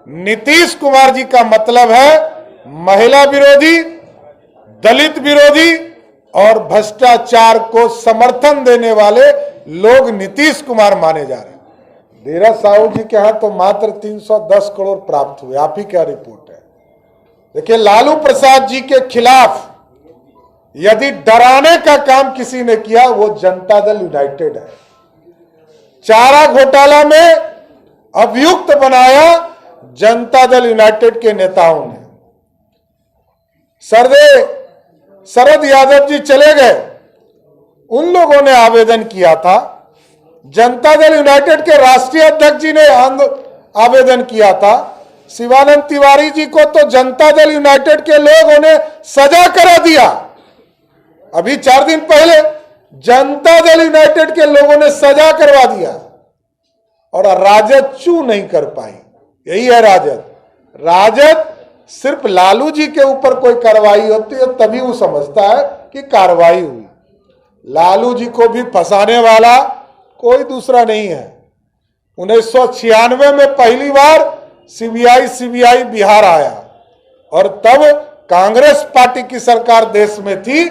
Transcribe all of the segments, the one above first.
नीतीश कुमार जी का मतलब है महिला विरोधी, दलित विरोधी और भ्रष्टाचार को समर्थन देने वाले लोग नीतीश कुमार माने जा रहे हैं। धीरज साहू जी के यहाँ तो मात्र 310 करोड़ प्राप्त हुए। आप ही क्या रिपोर्ट है? देखिए, लालू प्रसाद जी के खिलाफ यदि डराने का काम किसी ने किया वो जनता दल यूनाइटेड है। चारा घोटाला में अभियुक्त बनाया जनता दल यूनाइटेड के नेताओं ने। शरद यादव जी चले गए, उन लोगों ने आवेदन किया था। जनता दल यूनाइटेड के राष्ट्रीय अध्यक्ष जी ने आवेदन किया था। शिवानंद तिवारी जी को तो जनता दल यूनाइटेड के लोगों ने सजा करा दिया। अभी 4 दिन पहले जनता दल यूनाइटेड के लोगों ने सजा करवा दिया और राजद चू नहीं कर पाई। यही है राजद। राजद सिर्फ लालू जी के ऊपर कोई कार्रवाई होती है तभी वो समझता है कि कार्रवाई हुई। लालू जी को भी फंसाने वाला कोई दूसरा नहीं है। 1996 में पहली बार सीबीआई बिहार आया और तब कांग्रेस पार्टी की सरकार देश में थी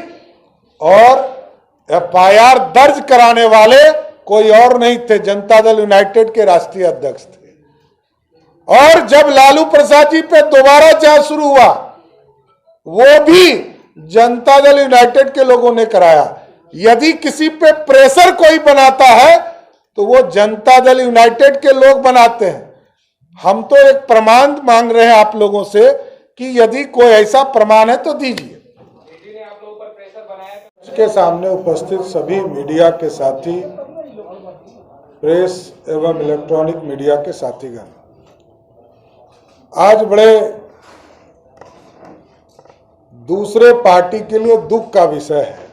और एफआईआर दर्ज कराने वाले कोई और नहीं थे, जनता दल यूनाइटेड के राष्ट्रीय अध्यक्ष थे। और जब लालू प्रसाद जी पे दोबारा जांच शुरू हुआ वो भी जनता दल यूनाइटेड के लोगों ने कराया। यदि किसी पे प्रेशर कोई बनाता है तो वो जनता दल यूनाइटेड के लोग बनाते हैं। हम तो एक प्रमाण मांग रहे हैं आप लोगों से कि यदि कोई ऐसा प्रमाण है तो दीजिए। इसके सामने उपस्थित सभी मीडिया के साथी, प्रेस एवं इलेक्ट्रॉनिक मीडिया के साथीगण, आज बड़े दूसरे पार्टी के लिए दुख का विषय है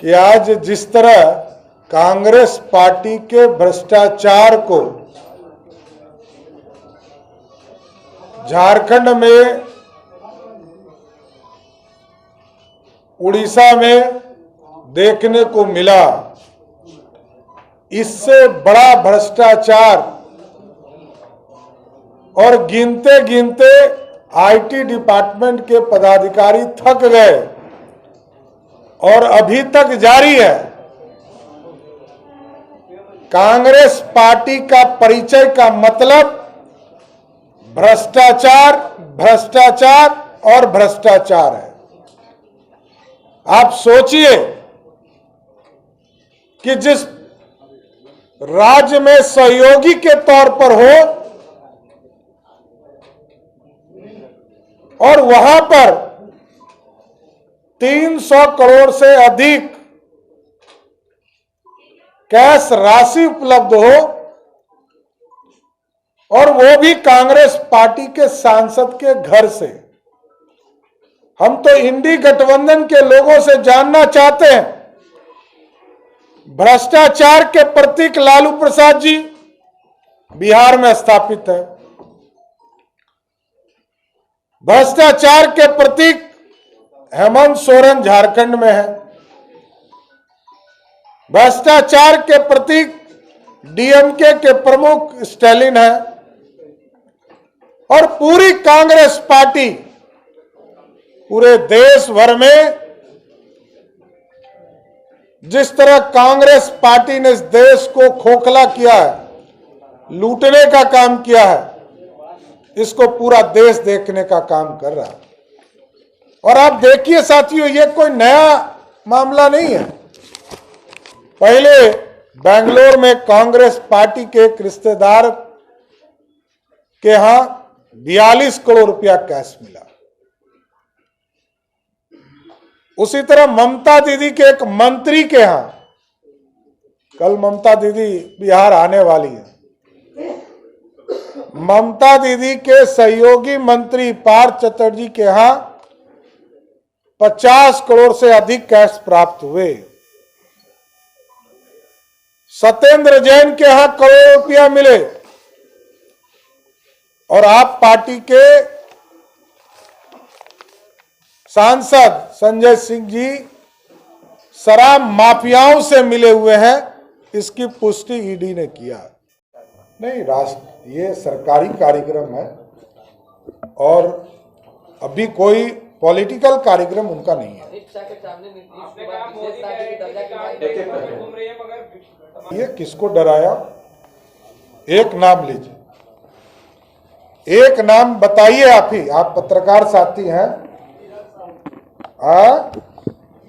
कि आज जिस तरह कांग्रेस पार्टी के भ्रष्टाचार को झारखंड में, उड़ीसा में देखने को मिला, इससे बड़ा भ्रष्टाचार और गिनते गिनते आईटी डिपार्टमेंट के पदाधिकारी थक गए और अभी तक जारी है। कांग्रेस पार्टी का परिचय का मतलब भ्रष्टाचार, भ्रष्टाचार और भ्रष्टाचार है। आप सोचिए कि जिस राज्य में सहयोगी के तौर पर हो और वहां पर 300 करोड़ से अधिक कैश राशि उपलब्ध हो और वो भी कांग्रेस पार्टी के सांसद के घर से। हम तो इंडी गठबंधन के लोगों से जानना चाहते हैं, भ्रष्टाचार के प्रतीक लालू प्रसाद जी बिहार में स्थापित है, भ्रष्टाचार के प्रतीक हेमंत सोरेन झारखंड में है, भ्रष्टाचार के प्रतीक डीएमके के प्रमुख स्टालिन है और पूरी कांग्रेस पार्टी पूरे देश भर में जिस तरह कांग्रेस पार्टी ने इस देश को खोखला किया है, लूटने का काम किया है, इसको पूरा देश देखने का काम कर रहा है। और आप देखिए साथियों, ये कोई नया मामला नहीं है। पहले बेंगलोर में कांग्रेस पार्टी के एक रिश्तेदार के यहां 42 करोड़ रुपया कैश मिला। उसी तरह ममता दीदी के एक मंत्री के यहां, कल ममता दीदी बिहार आने वाली है, ममता दीदी के सहयोगी मंत्री पार्थ चटर्जी के यहां 50 करोड़ से अधिक कैश प्राप्त हुए। सत्येंद्र जैन के यहां करोड़ रुपया मिले और आप पार्टी के सांसद संजय सिंह जी शराब माफियाओं से मिले हुए हैं, इसकी पुष्टि ईडी ने किया। नहीं, राष्ट्र ये सरकारी कार्यक्रम है और अभी कोई पॉलिटिकल कार्यक्रम उनका नहीं है। ये किसको डराया? एक नाम लीजिए, एक नाम बताइए आप ही, आप पत्रकार साथी हैं।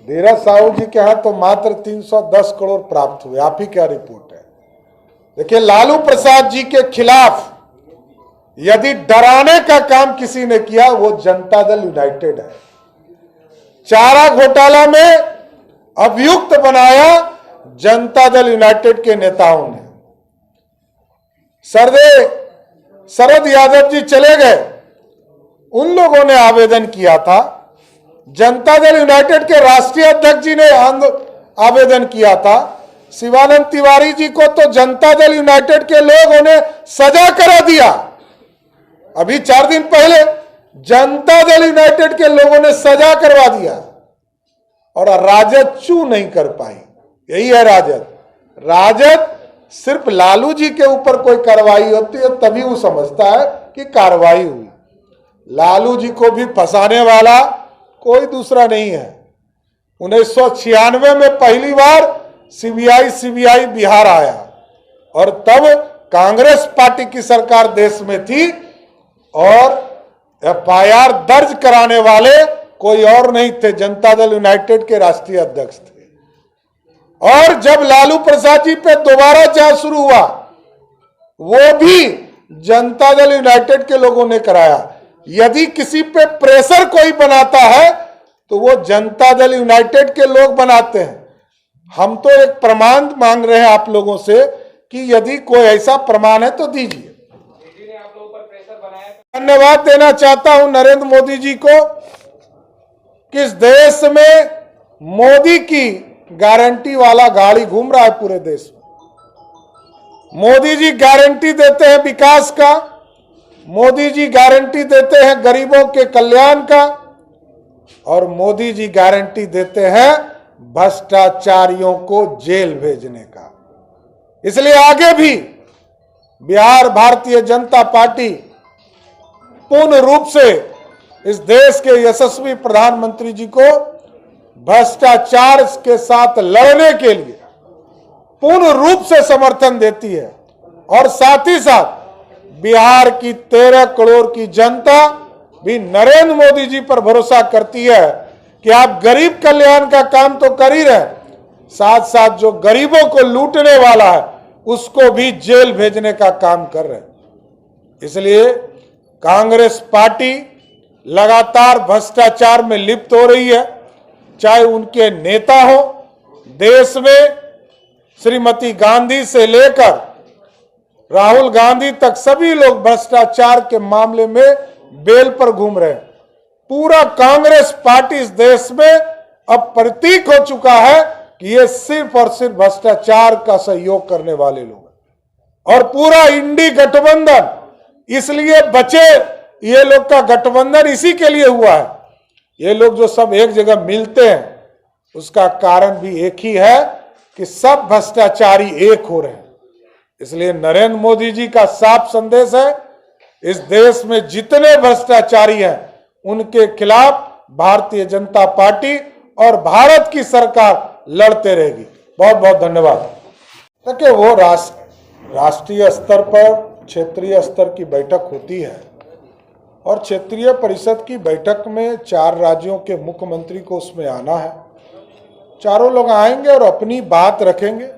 धीरज साहू जी के यहाँ तो मात्र 310 करोड़ प्राप्त हुए, आप ही क्या रिपोर्ट है? देखिए, लालू प्रसाद जी के खिलाफ यदि डराने का काम किसी ने किया वो जनता दल यूनाइटेड है। चारा घोटाला में अभियुक्त बनाया जनता दल यूनाइटेड के नेताओं ने। शरद यादव जी चले गए, उन लोगों ने आवेदन किया था। जनता दल यूनाइटेड के राष्ट्रीय अध्यक्ष जी ने आवेदन किया था। शिवानंद तिवारी जी को तो जनता दल यूनाइटेड के लोगों ने सजा करा दिया। अभी 4 दिन पहले जनता दल यूनाइटेड के लोगों ने सजा करवा दिया और राजद चू नहीं कर पाई। यही है राजद। राजद सिर्फ लालू जी के ऊपर कोई कार्रवाई होती है तभी वो समझता है कि कार्रवाई हुई। लालू जी को भी फंसाने वाला कोई दूसरा नहीं है। 1996 में पहली बार सीबीआई बिहार आया और तब कांग्रेस पार्टी की सरकार देश में थी और एफआईआर दर्ज कराने वाले कोई और नहीं थे, जनता दल यूनाइटेड के राष्ट्रीय अध्यक्ष थे। और जब लालू प्रसाद जी पे दोबारा जांच शुरू हुआ वो भी जनता दल यूनाइटेड के लोगों ने कराया। यदि किसी पे प्रेशर कोई बनाता है तो वो जनता दल यूनाइटेड के लोग बनाते हैं। हम तो एक प्रमाण मांग रहे हैं आप लोगों से कि यदि कोई ऐसा प्रमाण है तो दीजिए। धन्यवाद देना चाहता हूं नरेंद्र मोदी जी को कि इस देश में मोदी की गारंटी वाला गाड़ी घूम रहा है पूरे देश में। मोदी जी गारंटी देते हैं विकास का, मोदी जी गारंटी देते हैं गरीबों के कल्याण का और मोदी जी गारंटी देते हैं भ्रष्टाचारियों को जेल भेजने का। इसलिए आगे भी बिहार भारतीय जनता पार्टी पूर्ण रूप से इस देश के यशस्वी प्रधानमंत्री जी को भ्रष्टाचार के साथ लड़ने के लिए पूर्ण रूप से समर्थन देती है और साथ ही साथ बिहार की 13 करोड़ की जनता भी नरेंद्र मोदी जी पर भरोसा करती है कि आप गरीब कल्याण का काम तो कर ही रहे, साथ साथ जो गरीबों को लूटने वाला है उसको भी जेल भेजने का काम कर रहे। इसलिए कांग्रेस पार्टी लगातार भ्रष्टाचार में लिप्त हो रही है। चाहे उनके नेता हो, देश में श्रीमती गांधी से लेकर राहुल गांधी तक सभी लोग भ्रष्टाचार के मामले में बेल पर घूम रहे हैं। पूरा कांग्रेस पार्टी इस देश में अब प्रतीक हो चुका है कि ये सिर्फ और सिर्फ भ्रष्टाचार का सहयोग करने वाले लोग हैं। और पूरा इंडी गठबंधन इसलिए बचे, ये लोग का गठबंधन इसी के लिए हुआ है। ये लोग जो सब एक जगह मिलते हैं उसका कारण भी एक ही है कि सब भ्रष्टाचारी एक हो रहे हैं। इसलिए नरेंद्र मोदी जी का साफ संदेश है, इस देश में जितने भ्रष्टाचारी हैं उनके खिलाफ भारतीय जनता पार्टी और भारत की सरकार लड़ते रहेगी। बहुत बहुत धन्यवाद। देखिए, वो राष्ट्रीय स्तर पर क्षेत्रीय स्तर की बैठक होती है और क्षेत्रीय परिषद की बैठक में 4 राज्यों के मुख्यमंत्री को उसमें आना है। चारों लोग आएंगे और अपनी बात रखेंगे।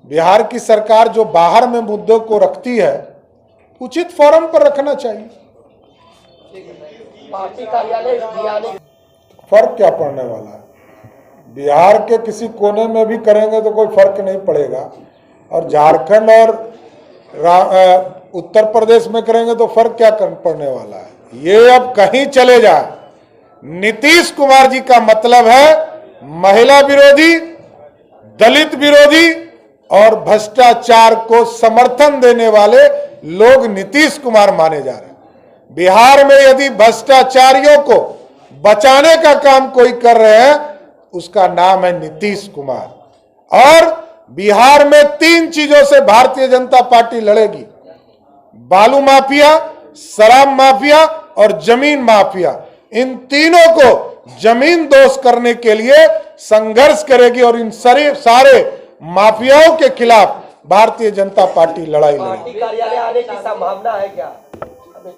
बिहार की सरकार जो बाहर में मुद्दों को रखती है उचित फोरम पर रखना चाहिए। फर्क क्या पड़ने वाला है? बिहार के किसी कोने में भी करेंगे तो कोई फर्क नहीं पड़ेगा और झारखंड और उत्तर प्रदेश में करेंगे तो फर्क क्या पड़ने वाला है? ये अब कहीं चले जाए, नीतीश कुमार जी का मतलब है महिला विरोधी, दलित विरोधी और भ्रष्टाचार को समर्थन देने वाले लोग नीतीश कुमार माने जा रहे हैं। बिहार में यदि भ्रष्टाचारियों को बचाने का काम कोई कर रहे हैं उसका नाम है नीतीश कुमार। और बिहार में 3 चीजों से भारतीय जनता पार्टी लड़ेगी। बालू माफिया, शराब माफिया और जमीन माफिया, इन तीनों को जमीन दोष करने के लिए संघर्ष करेगी और इन सारे माफियाओं के खिलाफ भारतीय जनता पार्टी लड़ाई लड़ेगी। पार्टी कार्यालय आने की संभावना है क्या?